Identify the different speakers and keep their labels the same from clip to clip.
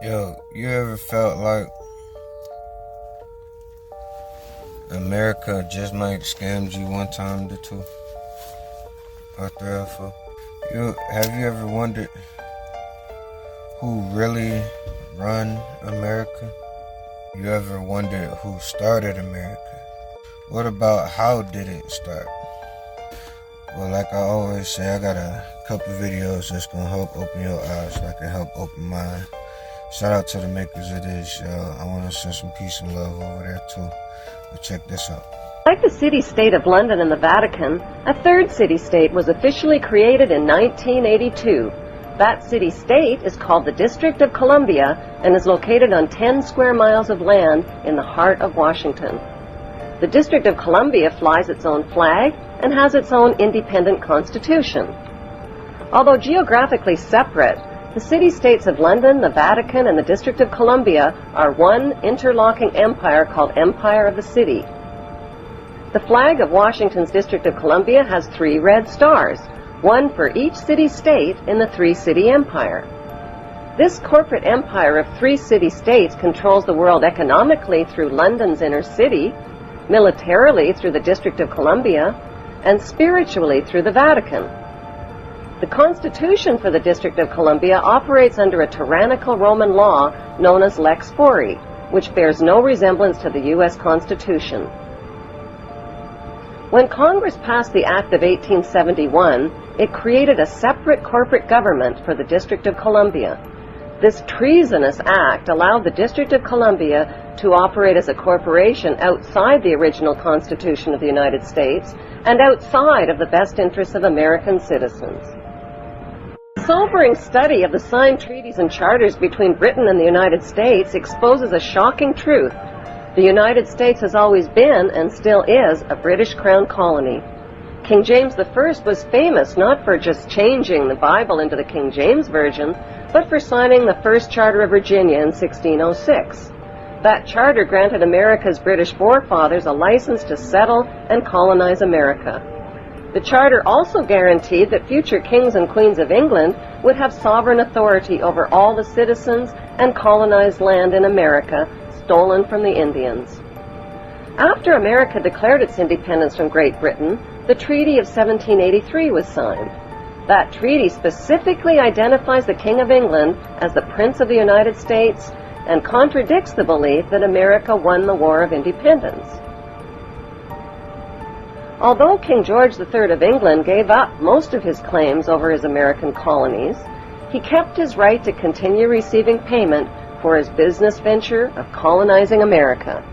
Speaker 1: Yo, you ever felt like America just might scammed you one time or two? Or three or four? Have you ever wondered who really run America? You ever wondered who started America? What about how did it start? Well, like I always say, I got a couple videos that's gonna help open your eyes, like it help open mine. Shout out to the makers of this, y'all. I want to send some peace and love over there too. But check this out.
Speaker 2: Like the city-state of London and the Vatican, a third city-state was officially created in 1982. That city-state is called the District of Columbia and is located on 10 square miles of land in the heart of Washington. The District of Columbia flies its own flag and has its own independent constitution. Although geographically separate, the city-states of London, the Vatican, and the District of Columbia are one interlocking empire called Empire of the City. The flag of Washington's District of Columbia has 3 red stars, one for each city-state in the 3-city empire. This corporate empire of 3 city-states controls the world economically through London's inner city, militarily through the District of Columbia, and spiritually through the Vatican. The Constitution for the District of Columbia operates under a tyrannical Roman law known as Lex Fori, which bears no resemblance to the U.S. Constitution. When Congress passed the Act of 1871, it created a separate corporate government for the District of Columbia. This treasonous act allowed the District of Columbia to operate as a corporation outside the original Constitution of the United States and outside of the best interests of American citizens. A sobering study of the signed treaties and charters between Britain and the United States exposes a shocking truth. The United States has always been, and still is, a British Crown colony. King James I was famous not for just changing the Bible into the King James Version, but for signing the First Charter of Virginia in 1606. That charter granted America's British forefathers a license to settle and colonize America. The charter also guaranteed that future kings and queens of England would have sovereign authority over all the citizens and colonized land in America stolen from the Indians. After America declared its independence from Great Britain, the Treaty of 1783 was signed. That treaty specifically identifies the King of England as the Prince of the United States and contradicts the belief that America won the War of Independence. Although King George III of England gave up most of his claims over his American colonies, he kept his right to continue receiving payment for his business venture of colonizing America.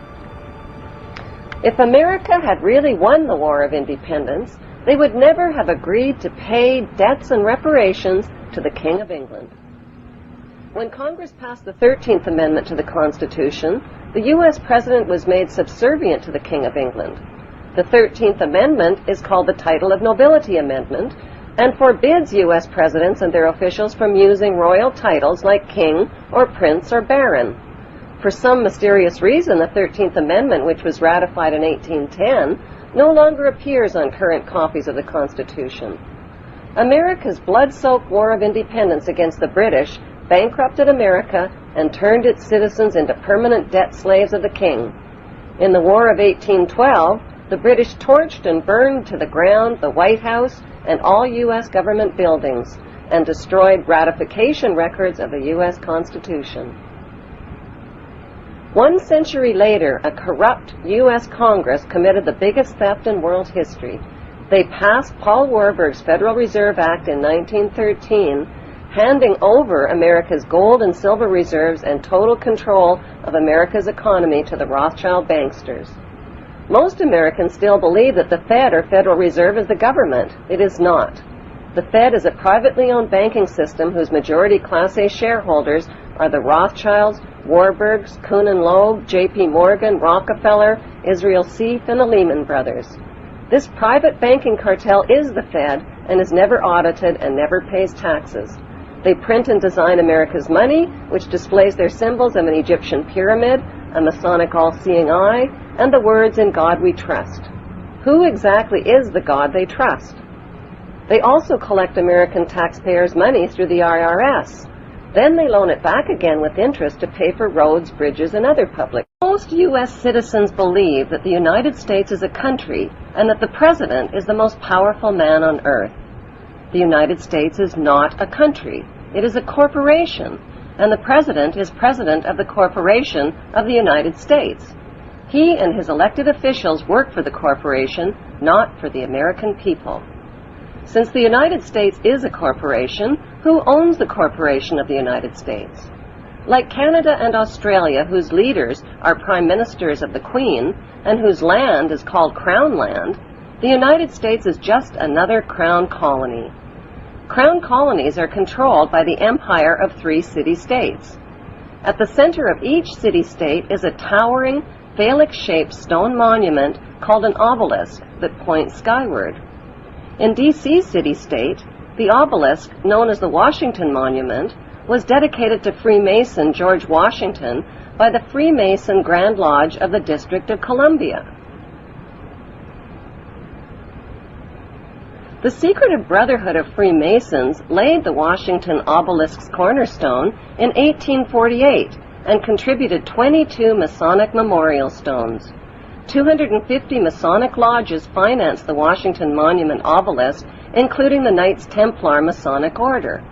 Speaker 2: If America had really won the War of Independence, they would never have agreed to pay debts and reparations to the King of England. When Congress passed the 13th Amendment to the Constitution, the U.S. President was made subservient to the King of England. The 13th Amendment is called the Title of Nobility Amendment and forbids U.S. presidents and their officials from using royal titles like king or prince or baron. For some mysterious reason, the 13th Amendment, which was ratified in 1810, no longer appears on current copies of the Constitution. America's blood-soaked War of Independence against the British bankrupted America and turned its citizens into permanent debt slaves of the king. In the War of 1812, the British torched and burned to the ground the White House and all U.S. government buildings and destroyed ratification records of the U.S. Constitution. 1 century later, a corrupt U.S. Congress committed the biggest theft in world history. They passed Paul Warburg's Federal Reserve Act in 1913, handing over America's gold and silver reserves and total control of America's economy to the Rothschild banksters. Most Americans still believe that the Fed or Federal Reserve is the government. It is not. The Fed is a privately owned banking system whose majority Class A shareholders are the Rothschilds, Warburgs, Kuhn and Loeb, J.P. Morgan, Rockefeller, Israel Seif, and the Lehman Brothers. This private banking cartel is the Fed and is never audited and never pays taxes. They print and design America's money, which displays their symbols of an Egyptian pyramid, a Masonic all-seeing eye, and the words, "In God we trust." Who exactly is the God they trust? They also collect American taxpayers' money through the IRS. Then they loan it back again with interest to pay for roads, bridges, and other public. Most U.S. citizens believe that the United States is a country and that the President is the most powerful man on earth. The United States is not a country. It is a corporation, and the President is President of the Corporation of the United States. He and his elected officials work for the corporation, not for the American people. Since the United States is a corporation, who owns the corporation of the United States? Like Canada and Australia, whose leaders are prime ministers of the Queen and whose land is called Crown Land, the United States is just another Crown colony. Crown colonies are controlled by the empire of 3 city-states. At the center of each city-state is a towering, phallic-shaped stone monument called an obelisk that points skyward. In D.C. city-state, the obelisk, known as the Washington Monument, was dedicated to Freemason George Washington by the Freemason Grand Lodge of the District of Columbia. The secretive Brotherhood of Freemasons laid the Washington obelisk's cornerstone in 1848 and contributed 22 Masonic memorial stones. 250 Masonic lodges financed the Washington Monument obelisk, including the Knights Templar Masonic Order.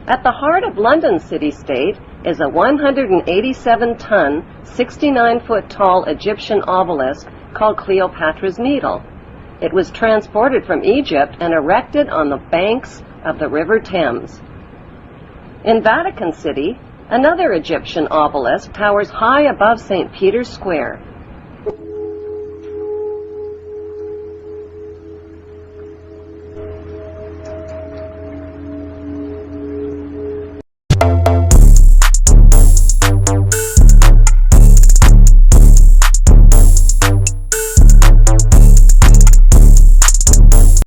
Speaker 2: At the heart of London city-state is a 187-ton, 69-foot-tall Egyptian obelisk called Cleopatra's Needle. It was transported from Egypt and erected on the banks of the River Thames. In Vatican City, another Egyptian obelisk towers high above St. Peter's Square.